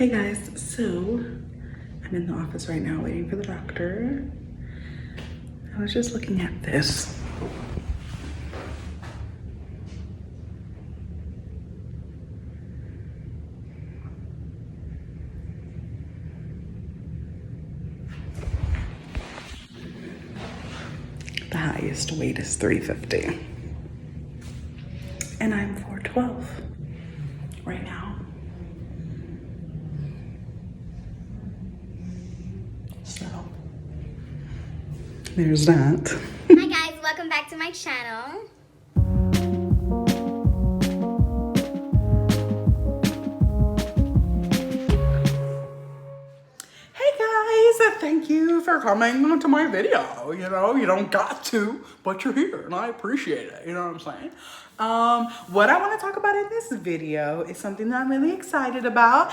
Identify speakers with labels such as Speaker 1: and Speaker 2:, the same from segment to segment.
Speaker 1: Hey guys, so I'm in the office right now waiting for the doctor. I was just looking at this. The highest weight is 350. And I'm 412 right now. So there's that.
Speaker 2: Hi guys, welcome back to my channel.
Speaker 1: Hey guys, thank you for coming to my video. You know, you don't got to, but you're here and I appreciate it. You know what I'm saying? What I want to talk about in this video is something that I'm really excited about.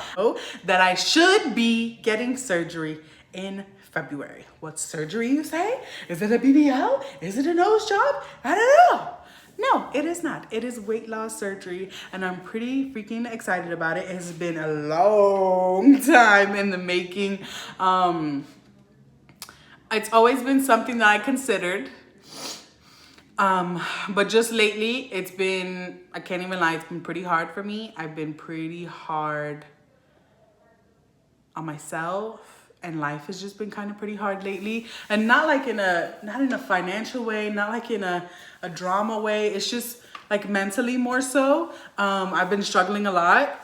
Speaker 1: That I should be getting surgery in February. What surgery, you say? Is it a BBL? Is it a nose job? I don't know. No, it is not. It is weight loss surgery, and I'm pretty freaking excited about it. It's been a long time in the making. It's always been something that I considered. But just lately, it's been, I can't even lie, it's been pretty hard for me. I've been pretty hard on myself. And life has just been kind of pretty hard lately, and not in a financial way, not like in a drama way. It's just like mentally more so. I've been struggling a lot,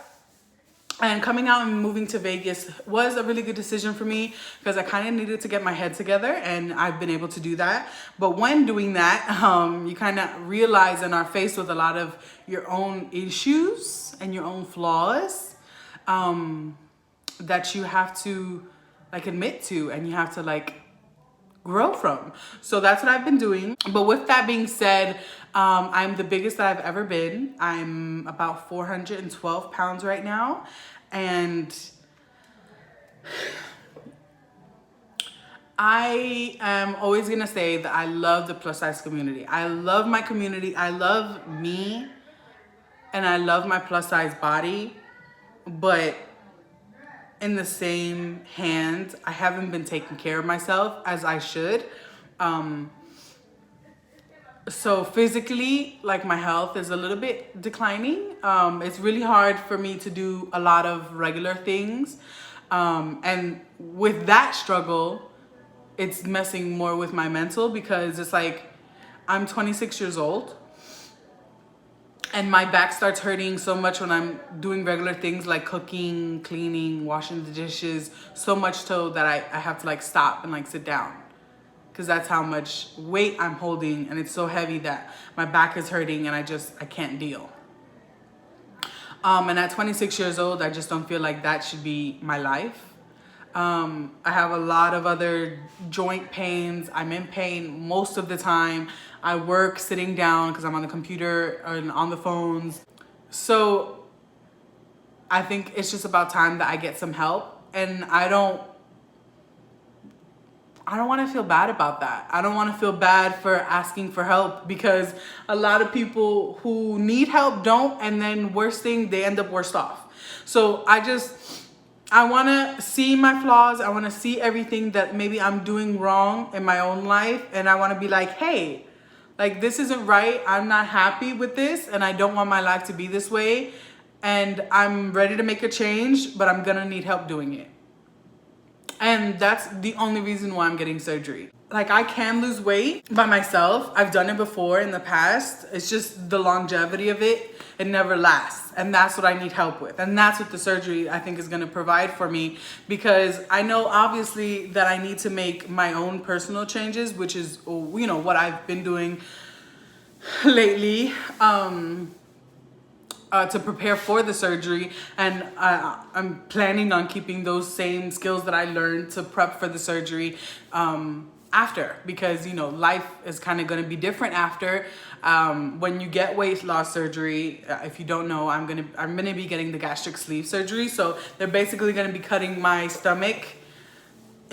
Speaker 1: and coming out and moving to Vegas was a really good decision for me because I kind of needed to get my head together, and I've been able to do that. But when doing that, you kind of realize and are faced with a lot of your own issues and your own flaws that you have to admit to, and you have to grow from. So that's what I've been doing. But with that being said, I'm the biggest that I've ever been. I'm about 412 pounds right now. And I am always gonna say that I love the plus size community. I love my community. I love me, and I love my plus size body. But in the same hand, I haven't been taking care of myself as I should. So physically, my health is a little bit declining. It's really hard for me to do a lot of regular things. And with that struggle, it's messing more with my mental, because it's I'm 26 years old. And my back starts hurting so much when I'm doing regular things like cooking, cleaning, washing the dishes, so much so that I have to stop and sit down, because that's how much weight I'm holding, and it's so heavy that my back is hurting and I can't deal. And at 26 years old, I just don't feel like that should be my life. I have a lot of other joint pains. I'm in pain most of the time. I work sitting down because I'm on the computer and on the phones. So I think it's just about time that I get some help. And I don't want to feel bad about that. I don't want to feel bad for asking for help, because a lot of people who need help don't, and then worst thing, they end up worse off. So I want to see my flaws. I want to see everything that maybe I'm doing wrong in my own life. And I want to be hey, this isn't right. I'm not happy with this, and I don't want my life to be this way. And I'm ready to make a change, but I'm going to need help doing it. And that's the only reason why I'm getting surgery. I can lose weight by myself. I've done it before in the past. It's just the longevity of it. It never lasts. And that's what I need help with. And that's what the surgery, I think, is going to provide for me. Because I know, obviously, that I need to make my own personal changes, which is, what I've been doing lately to prepare for the surgery. And I'm planning on keeping those same skills that I learned to prep for the surgery after, because life is kind of going to be different after. When you get weight loss surgery, if you don't know, I'm gonna be getting the gastric sleeve surgery. So they're basically going to be cutting my stomach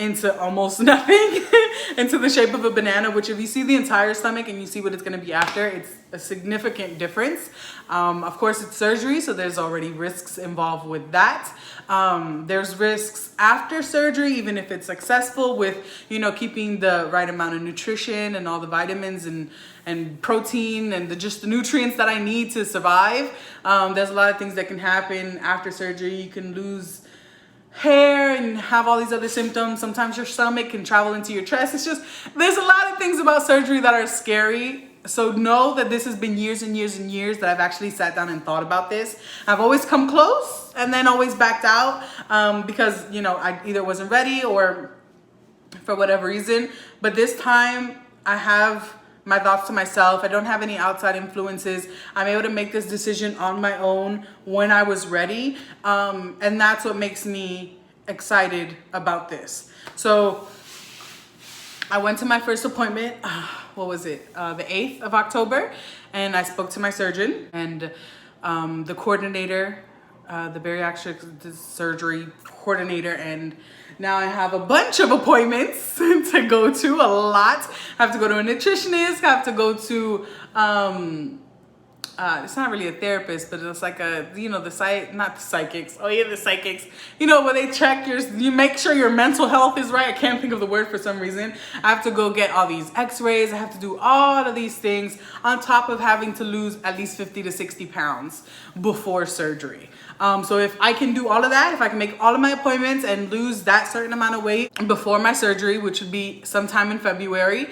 Speaker 1: into almost nothing, into the shape of a banana, which if you see the entire stomach and you see what it's going to be after, it's a significant difference. Of course, it's surgery, so there's already risks involved with that. There's risks after surgery, even if it's successful, with, you know, keeping the right amount of nutrition and all the vitamins and protein and just the nutrients that I need to survive. There's a lot of things that can happen after surgery. You can lose hair and have all these other symptoms. Sometimes your stomach can travel into your chest. It's just, there's a lot of things about surgery that are scary. So know that this has been years and years and years that I've actually sat down and thought about this. I've always come close and then always backed out because, you know, I either wasn't ready or for whatever reason. But this time I have my thoughts to myself. I don't have any outside influences. I'm able to make this decision on my own when I was ready. And that's what makes me excited about this. So I went to my first appointment, what was it? The 8th of October. And I spoke to my surgeon and the coordinator, the bariatric surgery coordinator, and now I have a bunch of appointments to go to, a lot. I have to go to a nutritionist, I have to go to, it's not really a therapist, but it's like a, you know, not the psychics. Oh yeah, the psychics. You know, where they check you make sure your mental health is right. I can't think of the word for some reason. I have to go get all these x-rays. I have to do all of these things on top of having to lose at least 50 to 60 pounds before surgery. So if I can do all of that, if I can make all of my appointments and lose that certain amount of weight before my surgery, which would be sometime in February,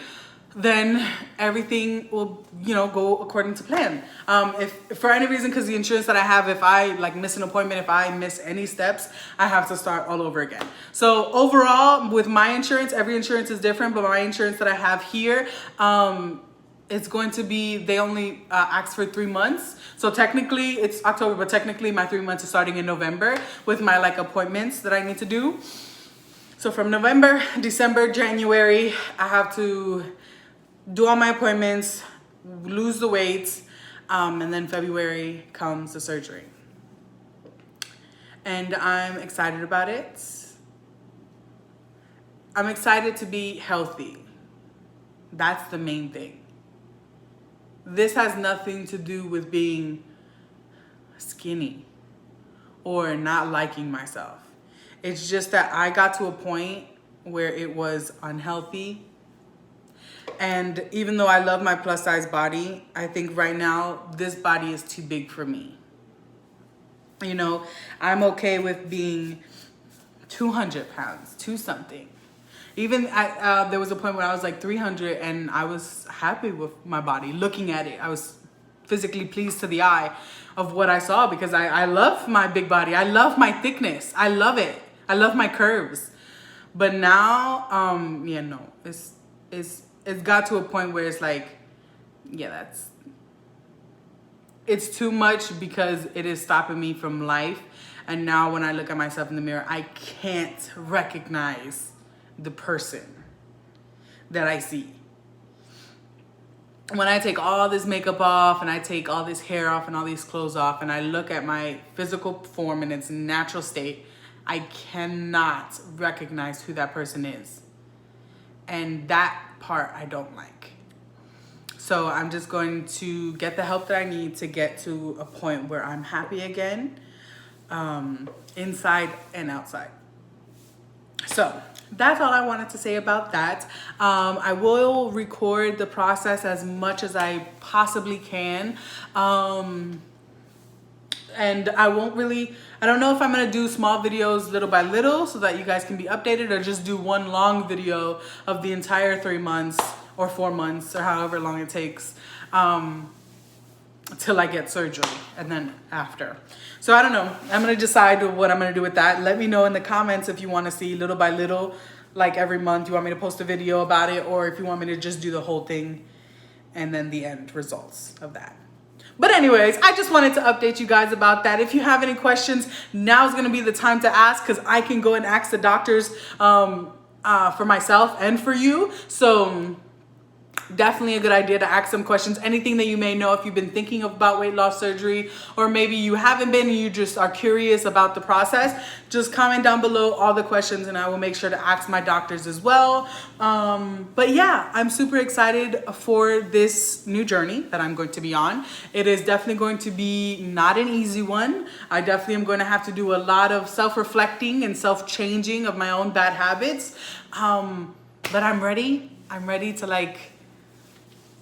Speaker 1: then everything will, you know, go according to plan. If for any reason, because the insurance that I have, if I like miss an appointment, if I miss any steps, I have to start all over again. So overall, with my insurance, every insurance is different, but my insurance that I have here, it's going to be, they only ask for 3 months. So technically it's October, but technically my 3 months is starting in November with my like appointments that I need to do. So from November, December, January, I have to do all my appointments, lose the weight, and then February comes the surgery. And I'm excited about it. I'm excited to be healthy. That's the main thing. This has nothing to do with being skinny or not liking myself. It's just that I got to a point where it was unhealthy. And even though I love my plus size body, I think right now this body is too big for me. You know, I'm okay with being 200 pounds, 2 something. Even there was a point where I was like 300 and I was happy with my body, looking at it. I was physically pleased to the eye of what I saw because I love my big body. I love my thickness. I love it. I love my curves. But now, yeah, no, it's got to a point where it's like, yeah, it's too much because it is stopping me from life. And now when I look at myself in the mirror, I can't recognize the person that I see. When I take all this makeup off and I take all this hair off and all these clothes off and I look at my physical form in its natural state, I cannot recognize who that person is. And that part I don't like. So I'm just going to get the help that I need to get to a point where I'm happy again, inside and outside. So that's all I wanted to say about that. I will record the process as much as I possibly can. And I don't know if I'm gonna do small videos little by little so that you guys can be updated, or just do one long video of the entire 3 months or 4 months or however long it takes till I get surgery and then after. So I don't know. I'm gonna decide what I'm gonna do with that. Let me know in the comments if you wanna see little by little, like every month, you want me to post a video about it, or if you want me to just do the whole thing and then the end results of that. But anyways, I just wanted to update you guys about that. If you have any questions, now's gonna be the time to ask, because I can go and ask the doctors for myself and for you. So definitely a good idea to ask some questions. Anything that you may know, if you've been thinking about weight loss surgery, or maybe you haven't been and you just are curious about the process, just comment down below all the questions and I will make sure to ask my doctors as well. But yeah, I'm super excited for this new journey that I'm going to be on. It is definitely going to be not an easy one. I definitely am going to have to do a lot of self-reflecting and self-changing of my own bad habits. But I'm ready. I'm ready to like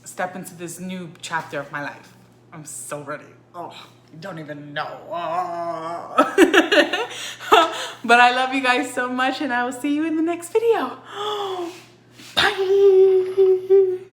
Speaker 1: step into this new chapter of my life. I'm so ready. Oh, you don't even know. Oh. But I love you guys so much and I will see you in the next video. Bye.